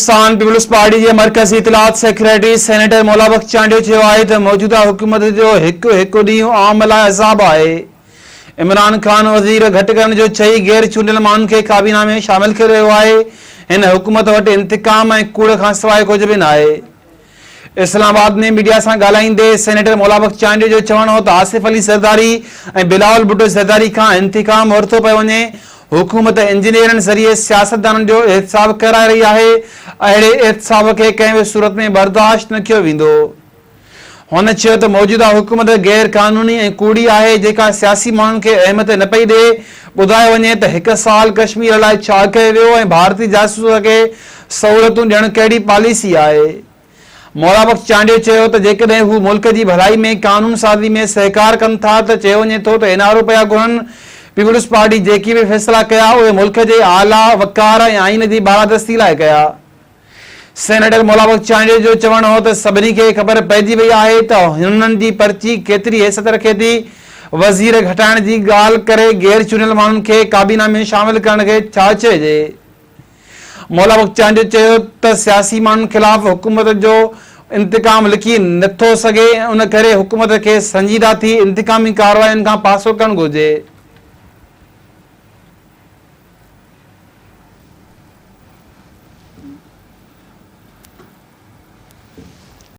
Pakistan peoples party के मरकज़ी इतलात secretary senator मौला बख्श चांडियो चयो आहे त मौजूदा हुकूमत जो हिकु ॾींहुं आम लाइ अज़ाब आहे। इमरान खान वज़ीर घटि करण जो चई गैर चूंडियल माण्हुनि खे काबीना में शामिल करे रहियो आहे। हिन हुकूमत वटि इंतकाम ऐं कूड़ खां सवाइ कुझु बि न आहे। इस्लामाबाद में मीडिया सां ॻाल्हाईंदे सेनेटर मौला बख्श चांडियो जो चवणु हो त आसिफ अली ज़रदारी ऐं बिलावल भुट्टो ज़रदारी खां इंतकाम वरितो पियो वञे। हुकूमत इंजीनियरनि ज़रिए सियासतदाननि जो एहतसाब कराए रही आहे। अहिड़े एहतसाब खे कंहिं बि सूरत में बर्दाश्त न कयो वेंदो। हुन चयो त मौजूदा हुकूमत गैर कानूनी ऐं कूड़ी आहे जेका सियासी माण्हुनि खे अहमियत न पई ॾिए। ॿुधायो वञे त हिकु साल कश्मीर लाइ छा कयो वियो ऐं भारतीय जासूस खे सहूलियतूं ॾियणु कहिड़ी पॉलिसी आहे। मौला बख्श चांडियो चयो त जेकॾहिं हू मुल्क जी भलाई में कानून साज़ी में सहकार कनि था त चयो वञे थो त इनारो पिया घुरनि। पीपल्स पार्टी जेकी भी फैसला कया उहे मुल्क जे आला वकार ऐं आइन जी बालादस्ती लाइ कया। सेनेटर मौला बख्श चांडियो जो चवणु हो त सभिनी खे ख़बर पइजी वई आहे त हुननि जी पर्ची केतिरी हैसियत रखे थी। वज़ीर घटाइण जी ॻाल्हि करे गैर चूंडियल माण्हुनि खे काबीना में शामिल करण खे छा चइजे। मौला बख्श चांडियो चयो त सियासी माण्हुनि ख़िलाफ़ हुकूमत जो इंतकाम लिकी नथो सघे। उन करे हुकूमत खे संजीदा थी इंतकामी कार्रवाइनि खां पासो करणु घुरिजे।